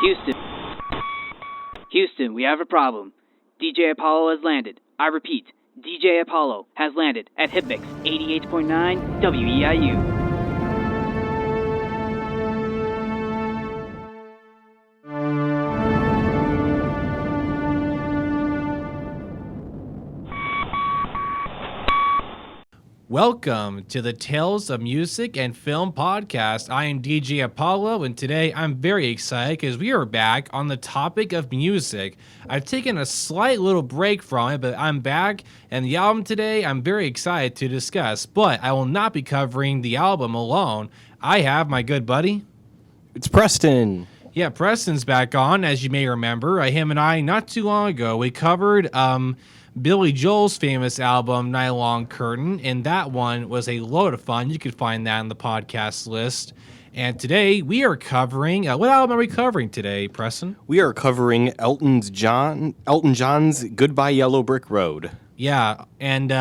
Houston. Houston, we have a problem. DJ Apollo has landed. I repeat, DJ Apollo has landed at Hipmix 88.9 WEIU. Welcome to the Tales of Music and Film podcast. I am DJ Apollo, and today I'm very excited because we are back on the topic of music. I've taken a slight little break from it, but I'm back, and the album today I'm very excited to discuss. But I will not be covering the album alone. I have my good buddy. It's Preston. Yeah, Preston's back on, as you may remember. Him and I, not too long ago, we covered Billy Joel's famous album, Nylon Curtain, and that one was a load of fun. You can find that in the podcast list. And today, we are covering... what album are we covering today, Preston? We are covering Elton John's Goodbye Yellow Brick Road. Yeah, and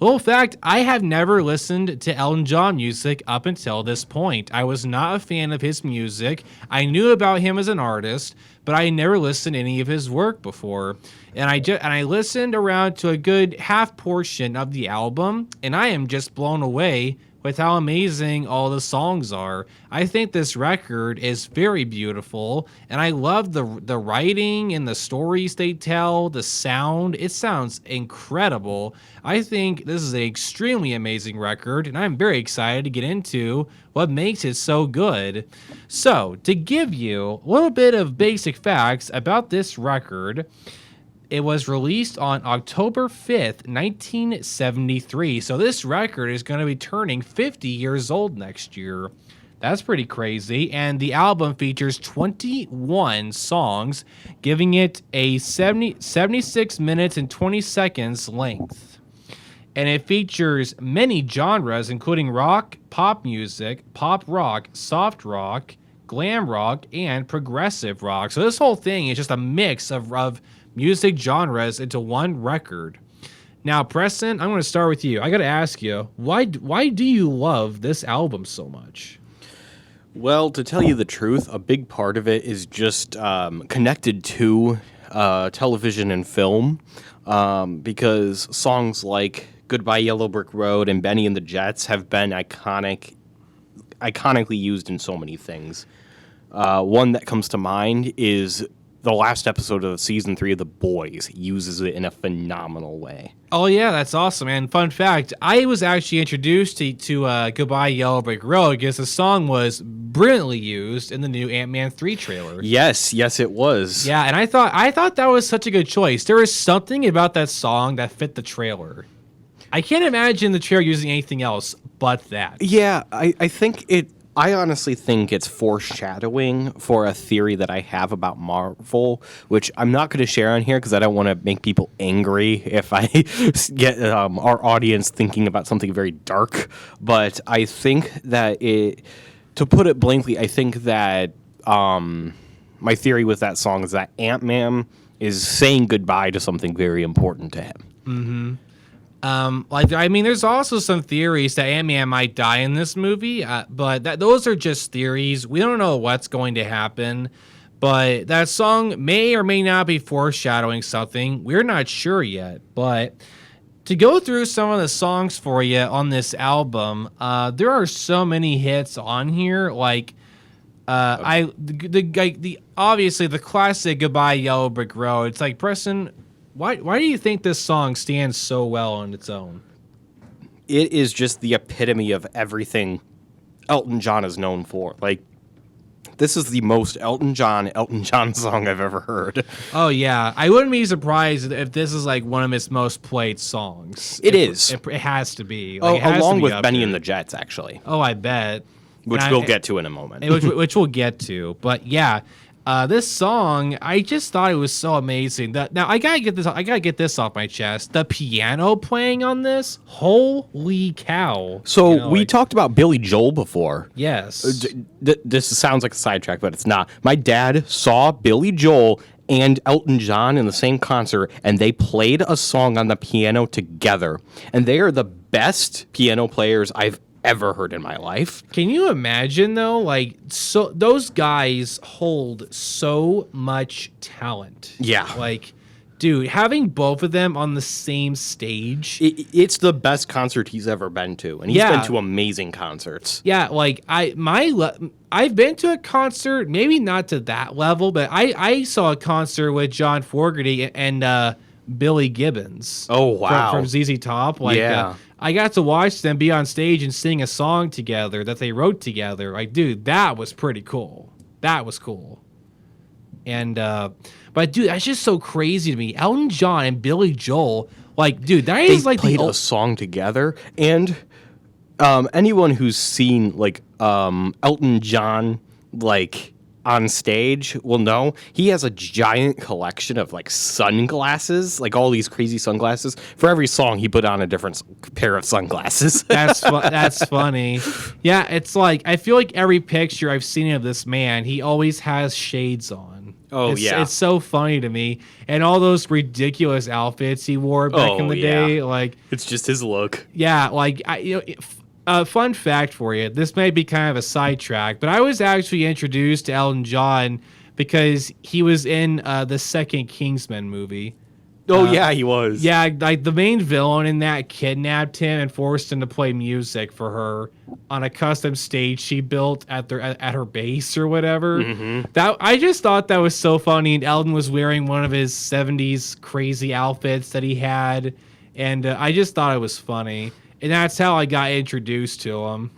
little fact, I have never listened to Elton John music up until this point. I was not a fan of his music. I knew about him as an artist, but I never listened to any of his work before. And I listened around to a good half portion of the album, and I am just blown away with how amazing all the songs are. I think this record is very beautiful, and I love the writing and the stories they tell, the sound. It sounds incredible. I think this is an extremely amazing record, and I'm very excited to get into what makes it so good. So, to give you a little bit of basic facts about this record, it was released on October 5th, 1973. So this record is going to be turning 50 years old next year. That's pretty crazy. And the album features 21 songs, giving it a 76 minutes and 20 seconds length. And it features many genres, including rock, pop music, pop rock, soft rock, glam rock, and progressive rock. So this whole thing is just a mix of music genres into one record. Now, Preston, I'm going to start with you. I got to ask you, why do you love this album so much? Well, to tell you the truth, a big part of it is just connected to television and film, because songs like Goodbye Yellow Brick Road and Benny and the Jets have been iconically used in so many things. One that comes to mind is the last episode of season 3 of The Boys uses it in a phenomenal way. Oh, yeah, that's awesome. And fun fact, I was actually introduced to Goodbye Yellow Brick Road because the song was brilliantly used in the new Ant-Man 3 trailer. Yes, it was. Yeah, and I thought that was such a good choice. There was something about that song that fit the trailer. I can't imagine the trailer using anything else but that. Yeah, I honestly think it's foreshadowing for a theory that I have about Marvel, which I'm not going to share on here because I don't want to make people angry if I get our audience thinking about something very dark. But I think that to put it blankly, I think that my theory with that song is that Ant-Man is saying goodbye to something very important to him. Mm-hmm. There's also some theories that Ant-Man might die in this movie, but those are just theories. We don't know what's going to happen, but that song may or may not be foreshadowing something. We're not sure yet, but to go through some of the songs for you on this album, there are so many hits on here, like obviously the classic Goodbye Yellow Brick Road. It's like, Preston, Why do you think this song stands so well on its own? It is just the epitome of everything Elton John is known for. Like, this is the most Elton John song I've ever heard. Oh, yeah. I wouldn't be surprised if this is like one of his most played songs. It is. It has to be. Along with Benny and the Jets, actually. Oh, I bet. Which we'll get to in a moment. Which we'll get to. But yeah. This song, I just thought it was so amazing. Now I gotta get this off my chest. The piano playing on this, holy cow! So we talked about Billy Joel before. Yes. This sounds like a sidetrack, but it's not. My dad saw Billy Joel and Elton John in the same concert, and they played a song on the piano together. And they are the best piano players I've ever heard in my life. Can you imagine though? Like, so those guys hold so much talent. Yeah. Like, dude, having both of them on the same stage. It's the best concert he's ever been to, and he's been to amazing concerts. Yeah, like I've been to a concert, maybe not to that level, but I saw a concert with John Fogerty and Billy Gibbons. Oh wow, from ZZ Top. Like, I got to watch them be on stage and sing a song together that they wrote together. Like, dude, that was pretty cool. That was cool. And but dude, that's just so crazy to me. Elton John and Billy Joel, like, dude, that is like played a song together. And anyone who's seen like Elton John like on stage will know he has a giant collection of like sunglasses, like all these crazy sunglasses. For every song, he put on a different pair of sunglasses. That's funny. Yeah, it's like I feel like every picture I've seen of this man, he always has shades on. Oh, it's so funny to me, and all those ridiculous outfits he wore back in the day, like it's just his look. Yeah, like fun fact for you. This may be kind of a sidetrack, but I was actually introduced to Elton John because he was in the second Kingsman movie. Oh, yeah, he was. Yeah, like the main villain in that kidnapped him and forced him to play music for her on a custom stage she built at her base or whatever. Mm-hmm. That I just thought that was so funny. And Elton was wearing one of his 70s crazy outfits that he had, and I just thought it was funny. And that's how I got introduced to him.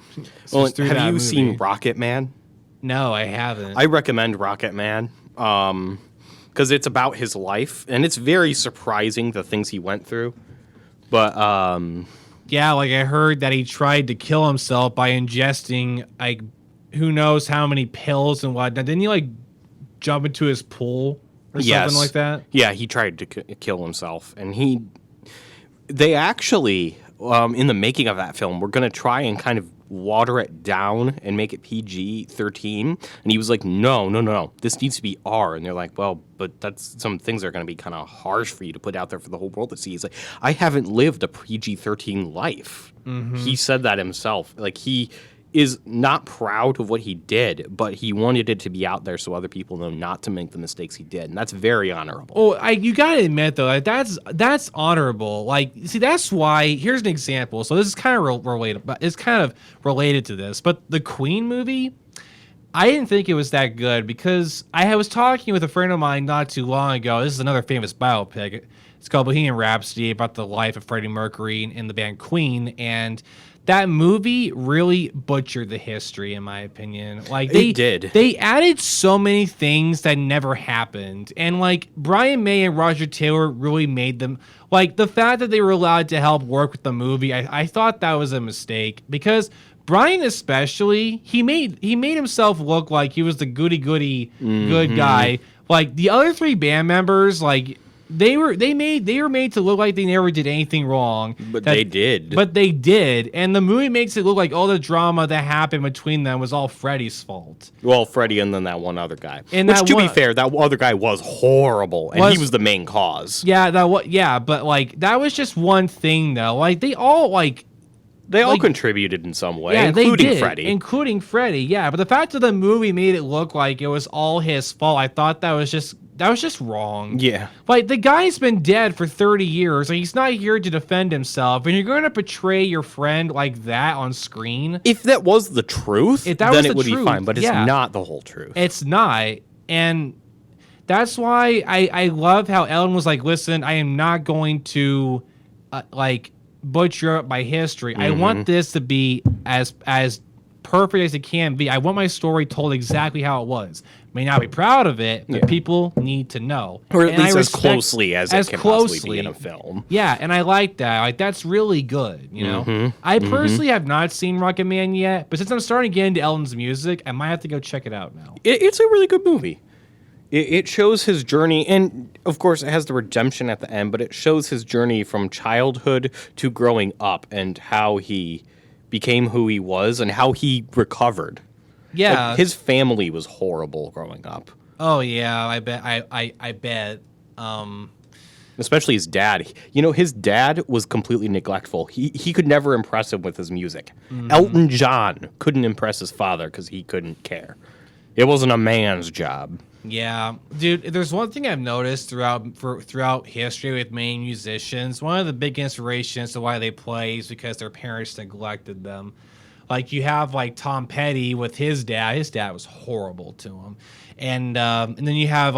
Well, have you seen Rocket Man? No, I haven't. I recommend Rocket Man because it's about his life, and it's very surprising the things he went through. But yeah, like I heard that he tried to kill himself by ingesting like who knows how many pills and whatnot. Didn't he like jump into his pool or something like that? Yeah, he tried to kill himself, and they actually. In the making of that film, we're going to try and kind of water it down and make it PG-13. And he was like, no, this needs to be R. And they're like, well, but some things are going to be kind of harsh for you to put out there for the whole world to see. He's like, I haven't lived a PG-13 life. Mm-hmm. He said that himself. Like, he is not proud of what he did, but he wanted it to be out there so other people know not to make the mistakes he did, and that's very honorable. Oh, you gotta admit though, like, that's honorable. Like, see, that's why. Here's an example. So this is kind of related, but it's kind of related to this. But the Queen movie, I didn't think it was that good because I was talking with a friend of mine not too long ago. This is another famous biopic. It's called Bohemian Rhapsody, about the life of Freddie Mercury in the band Queen, and that movie really butchered the history, in my opinion. Like they did. They added so many things that never happened. And like Brian May and Roger Taylor really made them, like the fact that they were allowed to help work with the movie, I thought that was a mistake because Brian especially, he made himself look like he was the goody good guy. Like the other three band members, like they were made to look like they never did anything wrong. But they did. But they did. And the movie makes it look like all the drama that happened between them was all Freddie's fault. Well, Freddie and then that one other guy. And which, to be fair, that other guy was horrible, and he was the main cause. Yeah, but like that was just one thing though. Like they all contributed in some way, yeah, including Freddie. Including Freddie, yeah. But the fact that the movie made it look like it was all his fault, I thought that was just wrong. Yeah. Like, the guy's been dead for 30 years. Like, he's not here to defend himself. And you're going to portray your friend like that on screen. If that was the truth, then it would be fine. But it's not the whole truth. It's not. And that's why I love how Ellen was like, listen, I am not going to, butcher up my history. I want this to be as perfect as it can be. I want my story told exactly how it was. May not be proud of it, but people need to know. Or at least as closely as it can possibly be in a film. Yeah, and I like that. Like, that's really good, you know? I personally have not seen Rocket Man yet, but since I'm starting to get into Elton's music, I might have to go check it out now. It's a really good movie. It shows his journey, and of course it has the redemption at the end, but it shows his journey from childhood to growing up and how he became who he was and how he recovered. Yeah. Like, his family was horrible growing up. Oh yeah, I bet. I bet. Especially his dad. His dad was completely neglectful. He could never impress him with his music. Elton John couldn't impress his father because he couldn't care. It wasn't a man's job. Yeah, dude. There's one thing I've noticed throughout history with main musicians. One of the big inspirations to why they play is because their parents neglected them. Like you have like Tom Petty with his dad. His dad was horrible to him, and then you have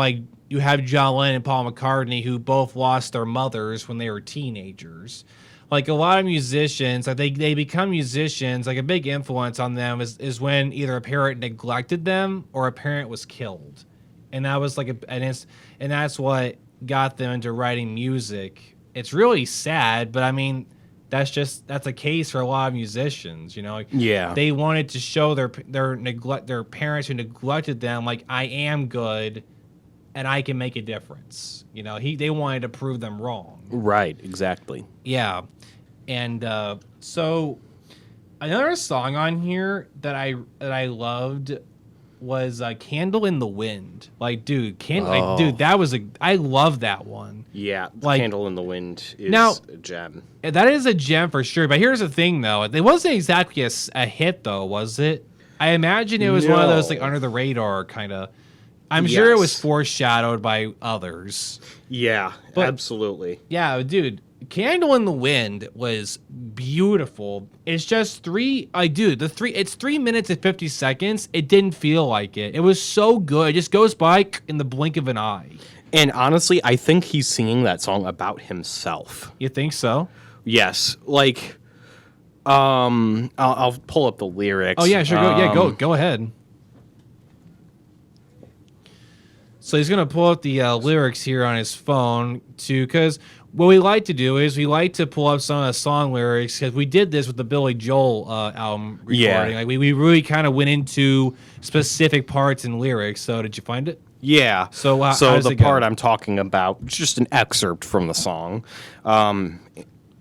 John Lennon and Paul McCartney, who both lost their mothers when they were teenagers. Like a lot of musicians, like they become musicians. Like a big influence on them is when either a parent neglected them or a parent was killed. And that was like and that's what got them into writing music. It's really sad, but I mean, that's a case for a lot of musicians, Like, yeah, they wanted to show their parents who neglected them, like, I am good, and I can make a difference. They wanted to prove them wrong. Right, exactly. Yeah, and so another song on here that I loved was "Candle in the Wind." Like, dude, I love that one. Yeah, like, "Candle in the Wind" is a gem. That is a gem for sure. But here's the thing, though: it wasn't exactly a hit, though, was it? I imagine it was one of those like under the radar kind of. I'm sure it was foreshadowed by others. Yeah, absolutely. Yeah, dude. Candle in the Wind was beautiful. It's just it's 3 minutes and 50 seconds. It didn't feel like it. It was so good. It just goes by in the blink of an eye. And honestly, I think he's singing that song about himself. You think so? Yes. Like, I'll pull up the lyrics. Oh yeah, sure. Go ahead. So he's gonna pull up the lyrics here on his phone because what we like to do is we like to pull up some of the song lyrics because we did this with the Billy Joel album recording. Yeah. Like we really kind of went into specific parts and lyrics. So did you find it? Yeah. So the part I'm talking about, it's just an excerpt from the song.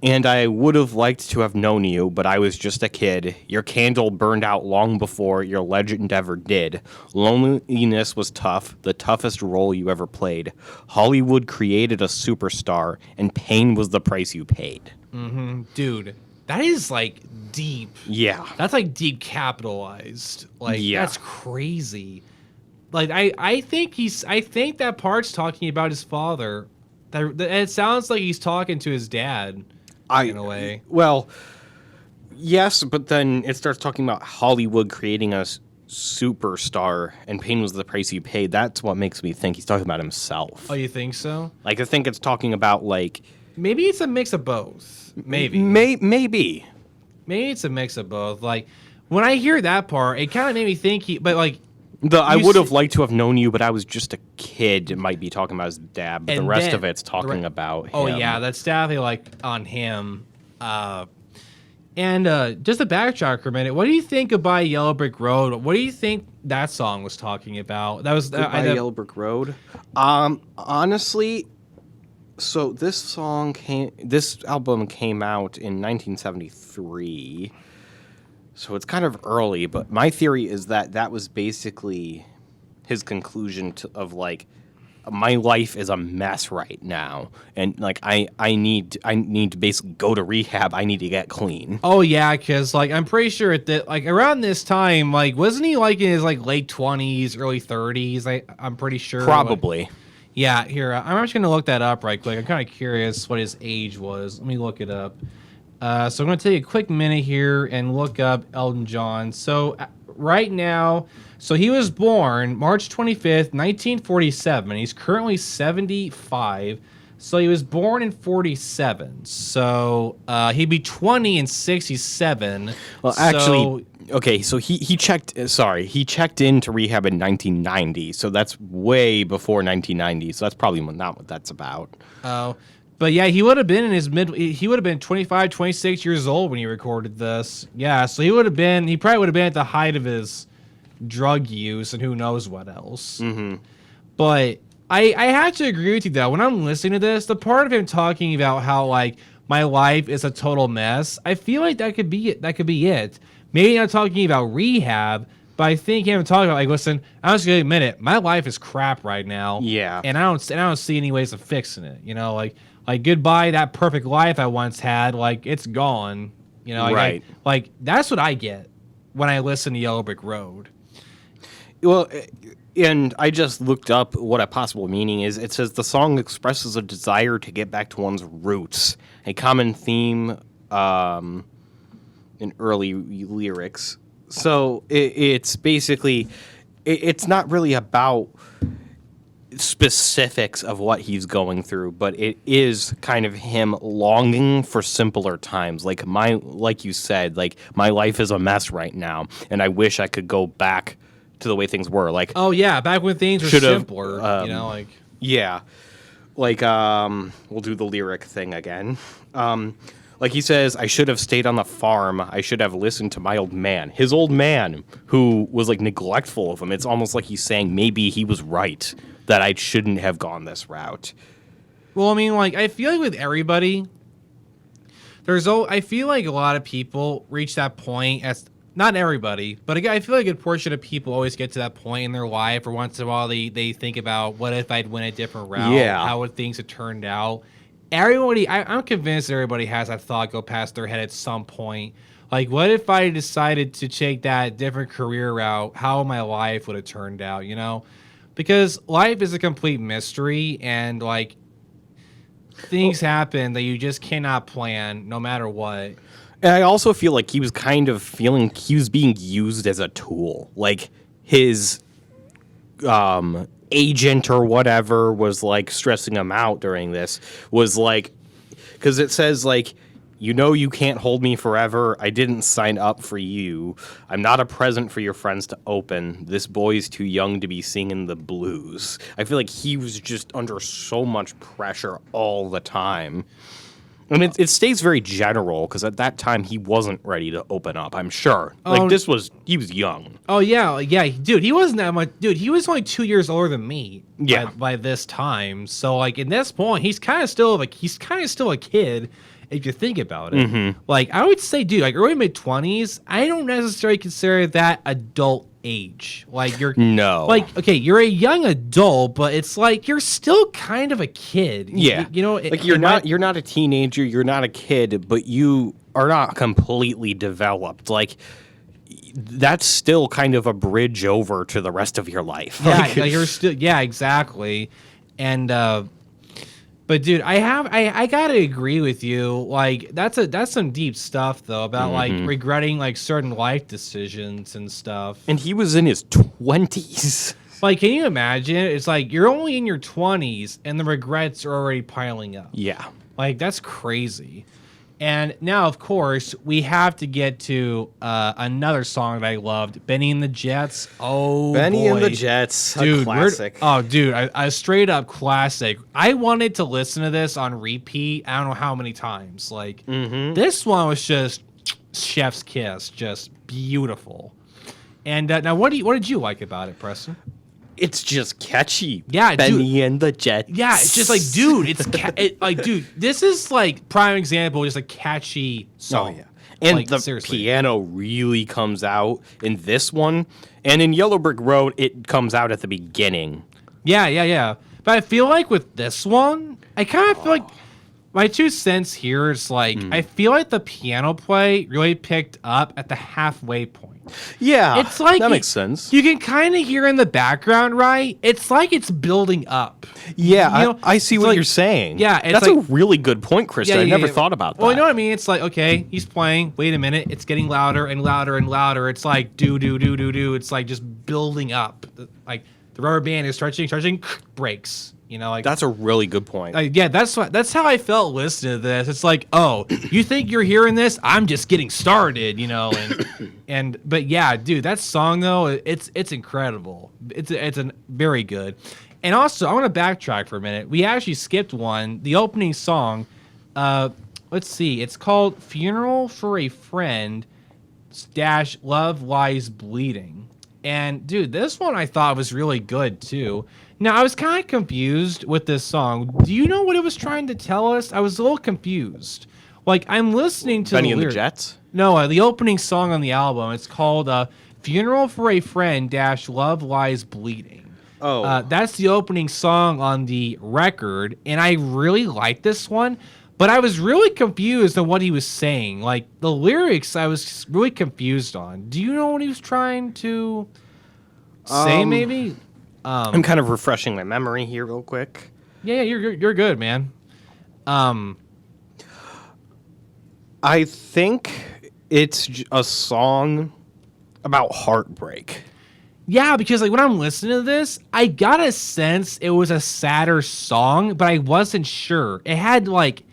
And I would have liked to have known you, but I was just a kid. Your candle burned out long before your legend ever did. Loneliness was tough, the toughest role you ever played. Hollywood created a superstar, and pain was the price you paid. Mm-hmm. Dude, that is like deep. Yeah. That's like deep capitalized. Like, that's crazy. Like, I think that part's talking about his father. It sounds like he's talking to his dad. In a way. Well, yes, but then it starts talking about Hollywood creating a superstar and pain was the price you paid. That's what makes me think he's talking about himself. Oh, you think so? Like, I think it's talking about, like... Maybe it's a mix of both. Maybe. Maybe it's a mix of both. Like, when I hear that part, it kind of made me think I would have liked to have known you, but I was just a kid. It might be talking about his dad, but the rest of it's talking about him. Oh, yeah, that's definitely, like, on him. And just to backtrack for a minute, what do you think of By Yellow Brick Road? What do you think that song was talking about? That was By Yellow Brick Road? Honestly, so this album came out in 1973. So it's kind of early, but my theory is that was basically his conclusion of like, my life is a mess right now, and like I need to basically go to rehab. I need to get clean. Oh yeah, because like I'm pretty sure that like around this time, like wasn't he like in his like late 20s, early 30s? I'm pretty sure. Probably. Like, yeah. Here, I'm actually gonna look that up right quick. I'm kind of curious what his age was. Let me look it up. So I'm going to take a quick minute here and look up Elton John. So right now, so he was born March 25th, 1947. He's currently 75. So he was born in 47. So he'd be 20 in 67. Well, actually, okay, so he checked into rehab in 1990. So that's way before 1990. So that's probably not what that's about. Oh. But yeah, he would have been he would have been 25, 26 years old when he recorded this. Yeah, so he probably would have been at the height of his drug use and who knows what else. Mm-hmm. But I have to agree with you though. When I'm listening to this, the part of him talking about how like my life is a total mess, I feel like that could be it. Maybe not talking about rehab, But I think him talking about like, listen, I'm just gonna admit it, my life is crap right now. Yeah. And I don't see any ways of fixing it. You know, like goodbye that perfect life I once had. Like it's gone. You know, right? Like that's what I get when I listen to Yellow Brick Road. Well, and I just looked up what a possible meaning is. It says the song expresses a desire to get back to one's roots, a common theme in early lyrics. So it's basically, it's not really about specifics of what he's going through, but it is kind of him longing for simpler times. Like you said, like my life is a mess right now, and I wish I could go back to the way things were. Like, oh yeah, back when things were simpler. You know, like yeah, like we'll do the lyric thing again. Like he says, I should have stayed on the farm. I should have listened to my old man. His old man, who was like neglectful of him. It's almost like he's saying maybe he was right, that I shouldn't have gone this route. Well, I mean, like, I feel like with everybody, I feel like a lot of people reach that point, as not everybody, but I feel like a good portion of people always get to that point in their life, or once in a while they think about, what if I'd went a different route? Yeah. How would things have turned out? I'm convinced everybody has that thought go past their head at some point. Like, what if I decided to take that different career route? How my life would have turned out, you know? Because life is a complete mystery, and, like, things happen that you just cannot plan no matter what. And I also feel like he was kind of feeling he was being used as a tool. Like, his agent or whatever was like stressing him out during this, was like, because it says like, you know, you can't hold me forever. I didn't sign up for you. I'm not a present for your friends to open. This boy's too young to be singing the blues. I feel like he was just under so much pressure all the time. And it stays very general, because at that time he wasn't ready to open up, I'm sure. Like, he was young. Oh, yeah, dude, he wasn't that much. Dude, he was only 2 years older than me by this time. So, like, at this point, he's kind of still a kid, if you think about it. Mm-hmm. Like, I would say, dude, like, early mid-20s, I don't necessarily consider that adult age. Like, you're a young adult, but it's like you're still kind of a kid. Yeah. You know, like you're not a teenager, you're not a kid, but you are not completely developed. Like, that's still kind of a bridge over to the rest of your life. Yeah, like you're still, yeah, exactly. And but dude, I gotta agree with you. Like, that's some deep stuff though, about like regretting like certain life decisions and stuff. And he was in his 20s. Like, can you imagine? It's like you're only in your 20s and the regrets are already piling up. Yeah. Like, that's crazy. And now, of course, we have to get to another song that I loved, Benny and the Jets. Oh, Benny boy. and the Jets, dude, a classic. A straight up classic. I wanted to listen to this on repeat. I don't know how many times. Like, this one was just chef's kiss, just beautiful. And now, what did you like about it, Preston? It's just catchy. Yeah, Benny dude. and the Jets. Yeah, it's just like, dude, dude, this is like prime example, just a catchy song. Oh, yeah. And like, the seriously. piano really comes out in this one. And in Yellow Brick Road, it comes out at the beginning. Yeah. But I feel like with this one, I kind of feel like my 2 cents here is like, I feel like the piano play really picked up at the halfway point. Yeah, it's like that makes sense. You can kind of hear in the background, right? It's like it's building up. Yeah, you know? I see what you're saying. Yeah, it's that's like, a really good point, Krista. I never thought about that. Well, you know what I mean? It's like, okay, he's playing. Wait a minute, it's getting louder and louder and louder. It's like do. It's like just building up. Like the rubber band is stretching, breaks. You know, like that's a really good point. Yeah, that's how I felt listening to this. It's like, oh, you think you're hearing this? I'm just getting started, you know. And but yeah, dude, that song though, it's incredible. It's a very good. And also, I want to backtrack for a minute. We actually skipped one. The opening song. Let's see. It's called "Funeral for a Friend" -- "Love Lies Bleeding." And dude, this one I thought was really good too. Now, I was kind of confused with this song. Do you know what it was trying to tell us? I was a little confused. Like, I'm listening to Benny and the Jets? No, the opening song on the album. It's called Funeral for a Friend - Love Lies Bleeding. Oh. That's the opening song on the record, and I really like this one, but I was really confused on what he was saying. Like, the lyrics, I was really confused on. Do you know what he was trying to say, maybe? I'm kind of refreshing my memory here real quick. Yeah, you're good, man. I think it's a song about heartbreak. Yeah, because like when I'm listening to this, I got a sense it was a sadder song, but I wasn't sure. It had like,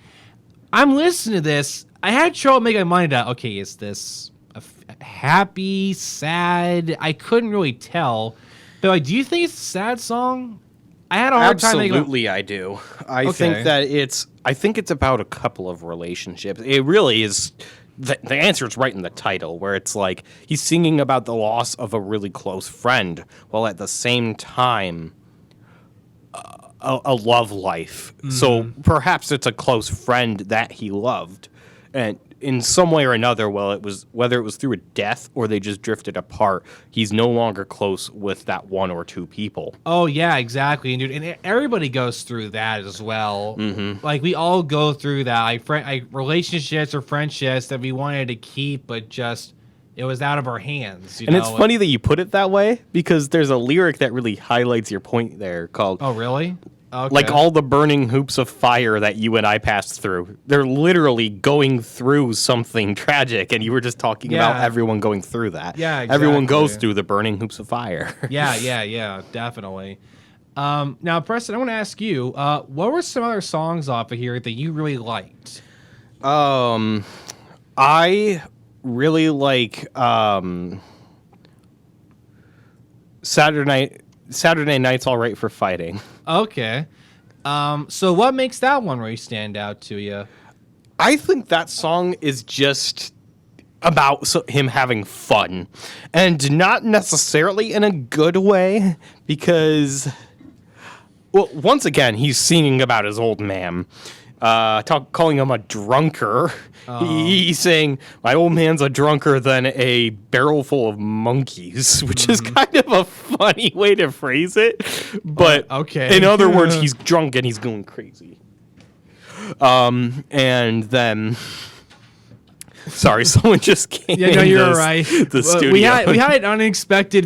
I'm listening to this, I had trouble making my mind out. Okay, is this happy, sad? I couldn't really tell. But like, do you think it's a sad song? I had a hard time making. Absolutely, I do. I think that it's about a couple of relationships. It really is. The answer is right in the title, where it's like he's singing about the loss of a really close friend, while at the same time, a love life. Mm-hmm. So perhaps it's a close friend that he loved, and in some way or another, whether it was through a death or they just drifted apart, he's no longer close with that one or two people. Oh yeah, exactly, and dude, and everybody goes through that as well. Mm-hmm. Like we all go through that, like relationships or friendships that we wanted to keep, but just it was out of our hands. You know? It's funny that you put it that way, because there's a lyric that really highlights your point there called. Oh really? Okay. Like all the burning hoops of fire that you and I passed through. They're literally going through something tragic, and you were just talking about everyone going through that. Yeah, exactly. Everyone goes through the burning hoops of fire. Yeah, definitely. Now, Preston, I want to ask you, what were some other songs off of here that you really liked? I really like Saturday Night's All Right for Fighting. Okay. So what makes that one really stand out to you? I think that song is just about him having fun, and not necessarily in a good way, because, well, once again, he's singing about his old man, calling him a drunker. He's saying, my old man's a drunker than a barrel full of monkeys, which is kind of a funny way to phrase it. But okay. In other words, he's drunk and he's going crazy. And then... Sorry, someone just came. Yeah, no, you're right. The studio. We had an unexpected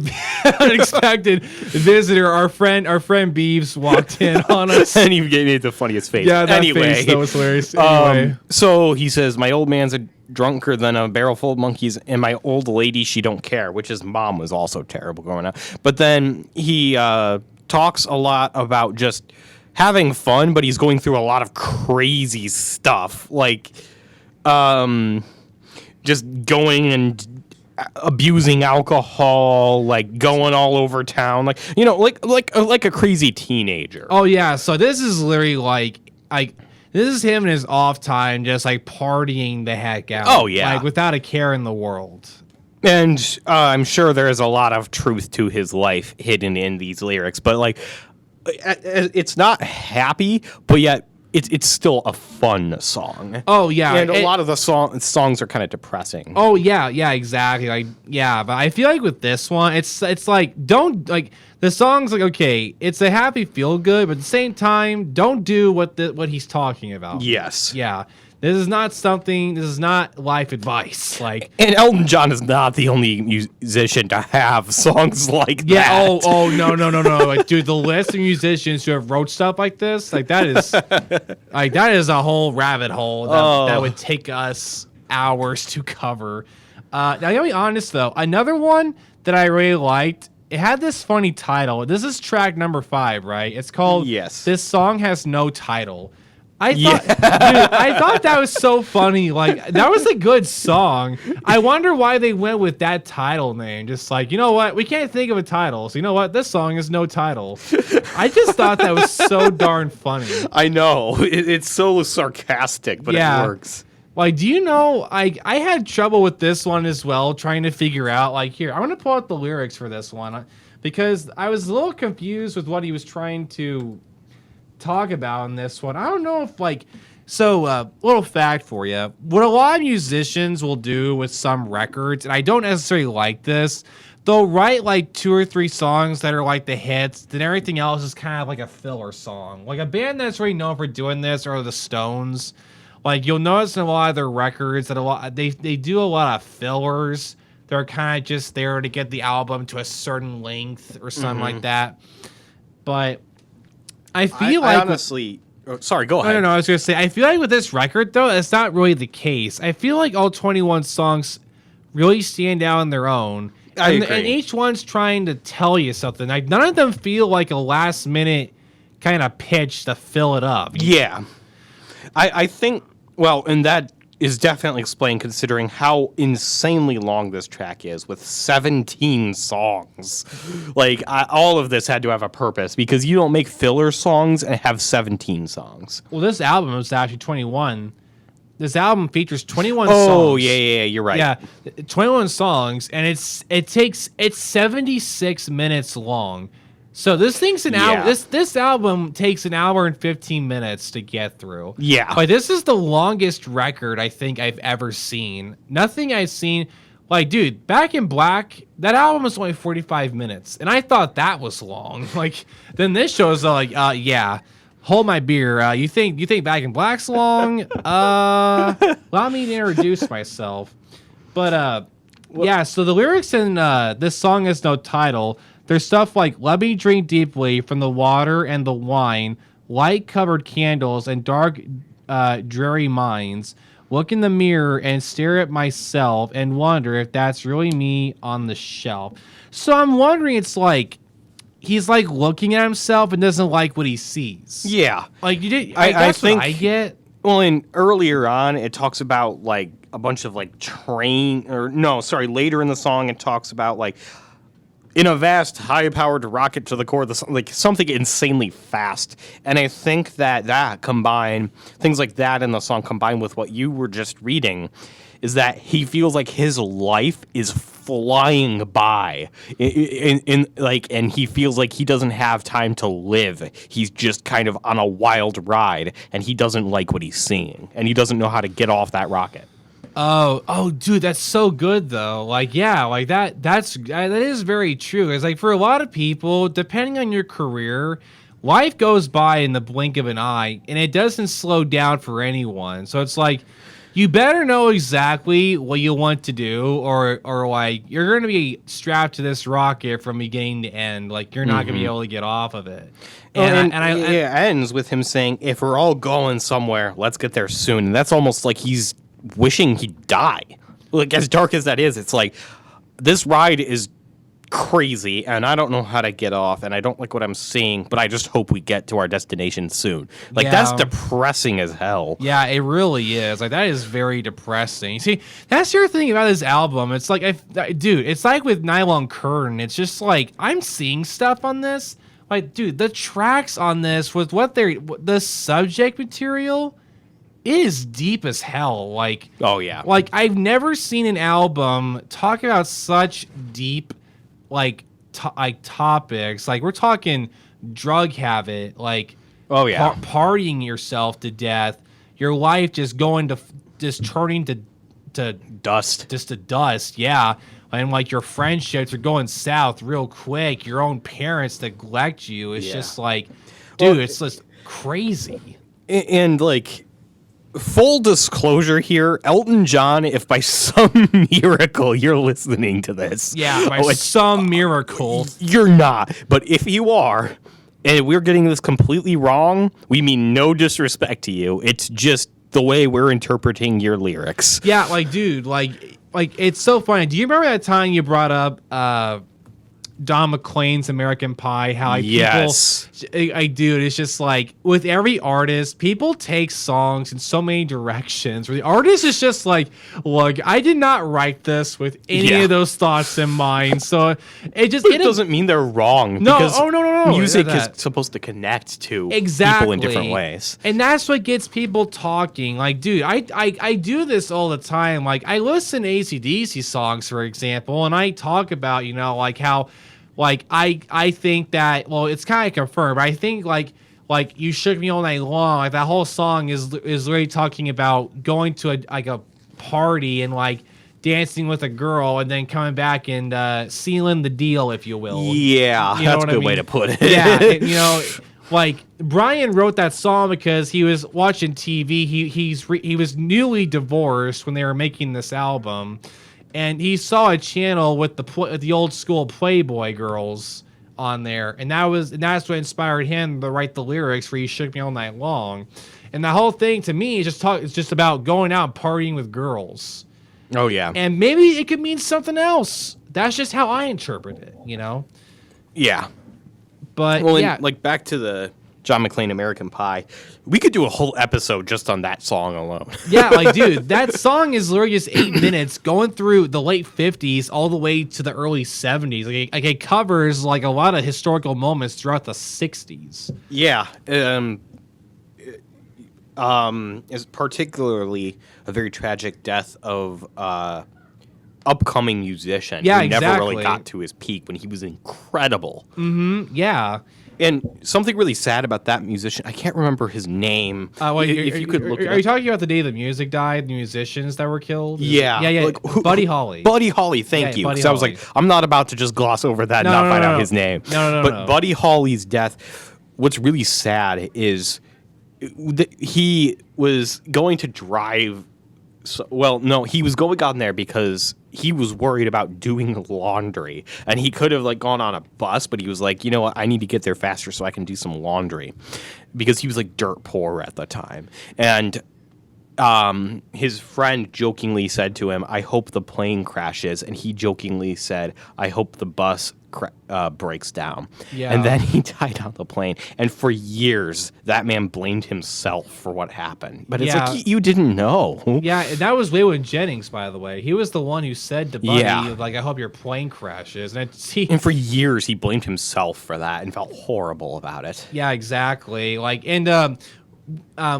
visitor. Our friend Beeves walked in on us, and he made the funniest face. Yeah, that anyway, face, that was hilarious. Anyway, so he says, "My old man's a drunker than a barrel full of monkeys, and my old lady, she don't care." Which his mom was also terrible growing up. But then he talks a lot about just having fun, but he's going through a lot of crazy stuff, like just going and abusing alcohol, like going all over town, like like a crazy teenager. Oh yeah, so this is literally like this is him in his off time, just like partying the heck out. Oh yeah, like without a care in the world. And I'm sure there is a lot of truth to his life hidden in these lyrics, but like it's not happy, but yet it's still a fun song. Oh yeah, and a lot of the songs are kind of depressing. Oh yeah, exactly. Like yeah, but I feel like with this one, it's like don't like the song's like okay, it's a happy feel good, but at the same time, don't do what he's talking about. Yes. Yeah. This is not life advice. Like, and Elton John is not the only musician to have songs like that. Yeah. Oh no. Like, dude, the list of musicians who have wrote stuff like this, like that is a whole rabbit hole that would take us hours to cover. Now, I gotta be honest though, another one that I really liked. It had this funny title. This is track number 5, right? It's called Yes. This Song Has No Title. I thought that was so funny. Like, that was a good song. I wonder why they went with that title name. Just like, you know what? We can't think of a title. So you know what? This song has no title. I just thought that was so darn funny. I know. It's so sarcastic, but it works. Like, do you know, I had trouble with this one as well, trying to figure out, like, here, I want to pull out the lyrics for this one, because I was a little confused with what he was trying to talk about in this one. I don't know if little fact for you, what a lot of musicians will do with some records, and I don't necessarily like this, they'll write like 2 or 3 songs that are like the hits, then everything else is kind of like a filler song. Like a band that's really known for doing this are the Stones. Like you'll notice in a lot of their records that they do a lot of fillers. They're kind of just there to get the album to a certain length or something like that. But I feel I honestly, sorry, go ahead. I was gonna say I feel like with this record though, it's not really the case. I feel like all 21 songs really stand out on their own. I agree. And each one's trying to tell you something. Like none of them feel like a last minute kind of pitch to fill it up. Yeah. I think, well, and that is definitely explained considering how insanely long this track is with 17 songs. Like, all of this had to have a purpose because you don't make filler songs and have 17 songs. Well, this album is actually 21. This album features 21 songs. Oh, yeah, you're right. Yeah, 21 songs, and it's 76 minutes long. So this thing's an hour. This album takes an hour and 15 minutes to get through. Yeah. Like this is the longest record I think I've ever seen. Nothing I've seen. Like, dude, Back in Black, that album was only 45 minutes, and I thought that was long. Like, then this shows like, yeah. Hold my beer. You think Back in Black's long? Allow me to introduce myself. But yeah. So the lyrics in this song has no title. There's stuff like "Let me drink deeply from the water and the wine, light-covered candles and dark, dreary minds. Look in the mirror and stare at myself and wonder if that's really me on the shelf." So I'm wondering, it's like he's like looking at himself and doesn't like what he sees. Yeah. Like you did. I think what I get. Well, and earlier on, it talks about like a bunch of like later in the song, it talks about like in a vast, high-powered rocket to the core of the sun, like something insanely fast. And I think that combined, things like that in the song combined with what you were just reading, is that he feels like his life is flying by, and he feels like he doesn't have time to live. He's just kind of on a wild ride, and he doesn't like what he's seeing, and he doesn't know how to get off that rocket. Oh, dude, that's so good though. Like, yeah, like that is very true. It's like for a lot of people, depending on your career, life goes by in the blink of an eye, and it doesn't slow down for anyone. So it's like you better know exactly what you want to do, or like you're going to be strapped to this rocket from beginning to end. Like you're not going to be able to get off of it. And it ends with him saying, "If we're all going somewhere, let's get there soon." And that's almost like he's wishing he'd die. Like, as dark as that is, it's like this ride is crazy and I don't know how to get off and I don't like what I'm seeing, but I just hope we get to our destination soon. Like, that's depressing as hell. Yeah, it really is. Like, that is very depressing. See, that's your thing about this album. It's like, dude, it's like with Nylon Curtain. It's just like, I'm seeing stuff on this. Like, dude, the tracks on this with the subject material is deep as hell. Like, oh yeah, like I've never seen an album talk about such deep, like topics. Like we're talking drug habit, like oh yeah, partying yourself to death, your life just turning to dust. Yeah, and like your friendships are going south real quick. Your own parents neglect you. It's just like, dude, it's just crazy. And like, full disclosure here, Elton John, if by some miracle you're listening to this. Yeah, by some miracle. You're not. But if you are, and we're getting this completely wrong, we mean no disrespect to you. It's just the way we're interpreting your lyrics. Yeah, like, dude, like it's so funny. Do you remember that time you brought up Don McLean's American Pie? How yes, dude, it's just like with every artist, people take songs in so many directions. Where the artist is just like, look, I did not write this with any of those thoughts in mind. So it doesn't mean they're wrong. No, because no. Music is supposed to connect to people in different ways, and that's what gets people talking. Like, dude, I do this all the time. Like, I listen to AC/DC songs, for example, and I talk about, like how. Like, I think that, well, it's kind of confirmed, but I think, like You Shook Me All Night Long, like, that whole song is literally talking about going to a party and, like, dancing with a girl and then coming back and sealing the deal, if you will. Yeah, You know that's what a I good way mean? to put it. Yeah, like Brian wrote that song because he was watching TV. He was newly divorced when they were making this album, and he saw a channel with the old school Playboy girls on there, and that's what inspired him to write the lyrics for "You Shook Me All Night Long." And the whole thing to me is it's just about going out and partying with girls. Oh, yeah. And maybe it could mean something else. That's just how I interpret it, Yeah. But Well, yeah, and, like, back to the John McClane American Pie, we could do a whole episode just on that song alone. yeah, like, dude, that song is literally just 8 minutes going through the late 50s all the way to the early 70s. Like it covers, like, a lot of historical moments throughout the 60s. Yeah. Is particularly a very tragic death of upcoming musician Yeah, who never really exactly. got to his peak when he was incredible. Yeah. And something really sad about that musician, I can't remember his name. Wait, If you could look it Are you up. talking about the day the music died, the musicians that were killed? Yeah. Yeah. Like, Buddy Holly. Buddy Holly, thank you. Buddy So I was Holly. like, I'm not about to just gloss over that and No, not no, find no, out no. his name. No, But no. Buddy Holly's death, what's really sad is he was going to drive. He was going on there because he was worried about doing laundry, and he could have like gone on a bus, but he was like, you know what, I need to get there faster so I can do some laundry, because he was like dirt poor at the time. And his friend jokingly said to him, I hope the plane crashes, and he jokingly said, I hope the bus breaks down. Yeah. And then he died on the plane, and for years that man blamed himself for what happened. But it's Yeah. like, you didn't know. Yeah, and that was Waylon Jennings, by the way. He was the one who said to Buddy, Yeah. like, I hope your plane crashes. And And for years he blamed himself for that and felt horrible about it. yeah, exactly. Like, and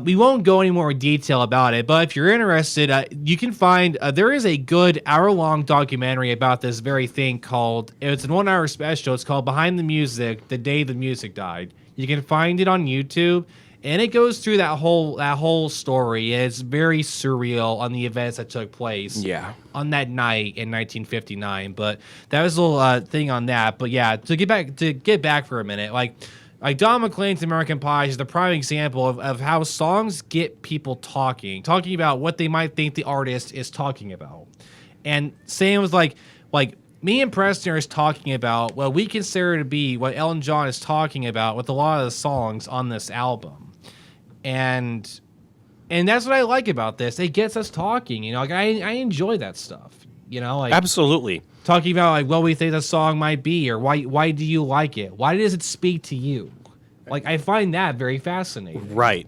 we won't go any more detail about it, but if you're interested, you can find there is a good hour-long documentary about this very thing called. It's a 1-hour special. It's called "Behind the Music: The Day the Music Died." You can find it on YouTube, and it goes through that whole story. It's very surreal on the events that took place. Yeah. On that night in 1959. But that was a little thing on that. But yeah, to get back for a minute, like Don McLean's American Pie is the prime example of how songs get people talking about what they might think the artist is talking about. And same was like me and Preston is talking about what we consider to be what Elton John is talking about with a lot of the songs on this album. And that's what I like about this. It gets us talking, like I enjoy that stuff, like Absolutely. talking about like what we think the song might be, or why do you like it? Why does it speak to you? Like, I find that very fascinating. Right.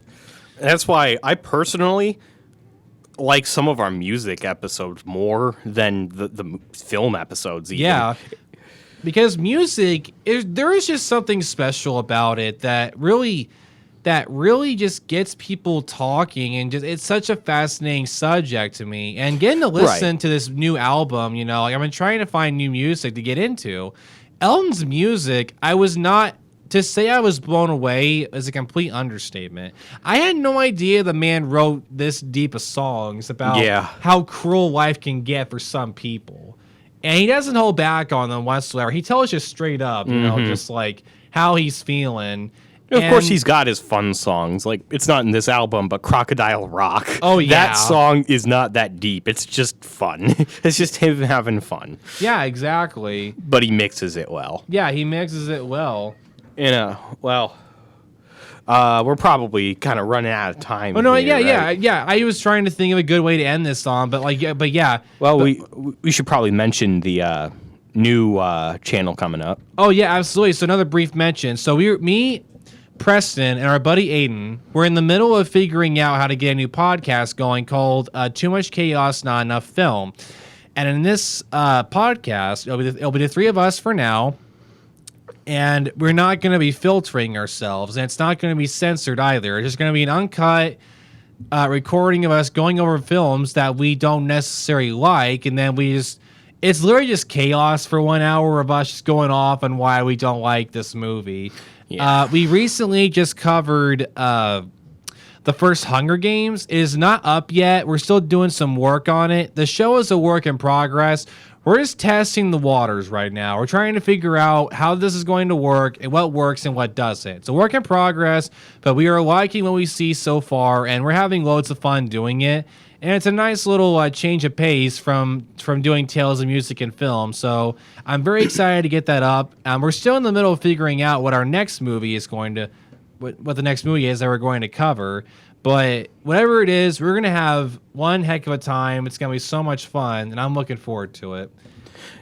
That's why I personally like some of our music episodes more than the film episodes even. Yeah. Because music there is just something special about it that really just gets people talking, and just it's such a fascinating subject to me. And getting to listen to this new album, like I've been trying to find new music to get into. Elton's music, to say I was blown away is a complete understatement. I had no idea the man wrote this deep of songs about how cruel life can get for some people. And he doesn't hold back on them whatsoever. He tells you straight up, just like how he's feeling. Of course, he's got his fun songs. Like, it's not in this album, but Crocodile Rock. Oh, yeah. That song is not that deep. It's just fun. It's just him having fun. Yeah, exactly. But he mixes it well. Yeah, he mixes it well. We're probably kind of running out of time. Oh no, here, yeah. I was trying to think of a good way to end this song, but yeah. Well, we should probably mention the new channel coming up. Oh yeah, absolutely. So another brief mention. So me, Preston, and our buddy Aiden, we're in the middle of figuring out how to get a new podcast going called Too Much Chaos, Not Enough Film. And in this podcast, it'll be the three of us for now. And we're not going to be filtering ourselves, and it's not going to be censored either. It's just going to be an uncut recording of us going over films that we don't necessarily like, and then it's literally just chaos for 1 hour of us just going off on why we don't like this movie. Yeah. We recently just covered the first Hunger Games. It is not up yet. We're still doing some work on it. The show is a work in progress. We're just testing the waters right now. We're trying to figure out how this is going to work and what works and what doesn't. It's a work in progress, but we are liking what we see so far, and we're having loads of fun doing it. And it's a nice little change of pace from doing Tales of Music and Film. So I'm very excited to get that up. We're still in the middle of figuring out what our next movie is going to, what the next movie is that we're going to cover. But whatever it is, we're going to have one heck of a time. It's going to be so much fun, and I'm looking forward to it.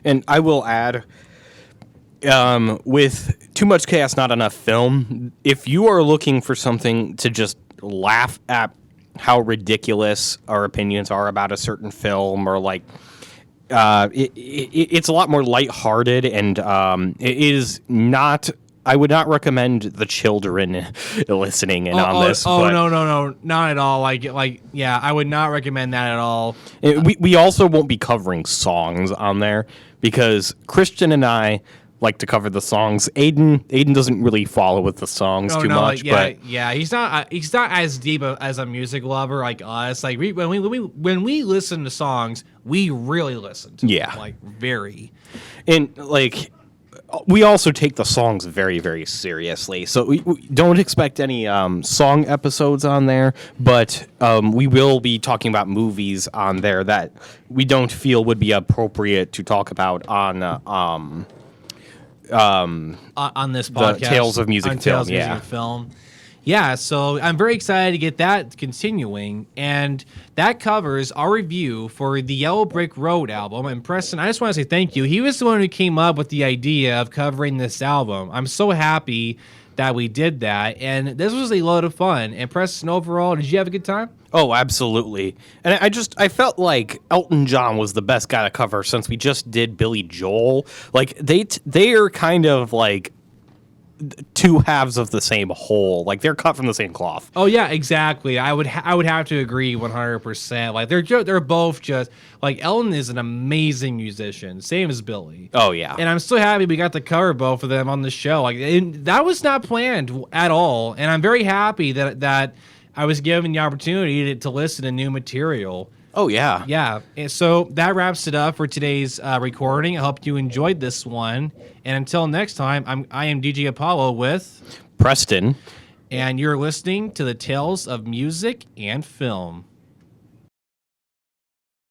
And I will add, with Too Much Chaos, Not Enough Film, if you are looking for something to just laugh at how ridiculous our opinions are about a certain film, or like it's a lot more lighthearted, and it is not. I would not recommend the children listening in on this. No, not at all. Yeah, I would not recommend that at all. We also won't be covering songs on there because Christian and I like to cover the songs. Aiden doesn't really follow with the songs too much. He's not as deep as a music lover like us. Like when we listen to songs, we really listen to them, like very. And like we also take the songs very, very seriously. So we don't expect any song episodes on there, but we will be talking about movies on there that we don't feel would be appropriate to talk about on this podcast, Tales of Music and Film. Tales of Music and Film. Yeah, so I'm very excited to get that continuing, and that covers our review for the Yellow Brick Road album. And Preston, I just want to say thank you. He was the one who came up with the idea of covering this album. I'm so happy that we did that, and this was a lot of fun. And Preston, overall, did you have a good time? Oh, absolutely. And I felt like Elton John was the best guy to cover since we just did Billy Joel. Like they are kind of like two halves of the same whole. Like they're cut from the same cloth. Oh yeah, exactly. I would have to agree 100%. Like they're both just like Elton is an amazing musician, same as Billy. Oh yeah. And I'm so happy we got to cover both of them on the show. Like that was not planned at all, and I'm very happy that I was given the opportunity to listen to new material. Oh, yeah. Yeah. And so that wraps it up for today's recording. I hope you enjoyed this one. And until next time, I am DJ Apollo with Preston. And you're listening to the Tales of Music and Film.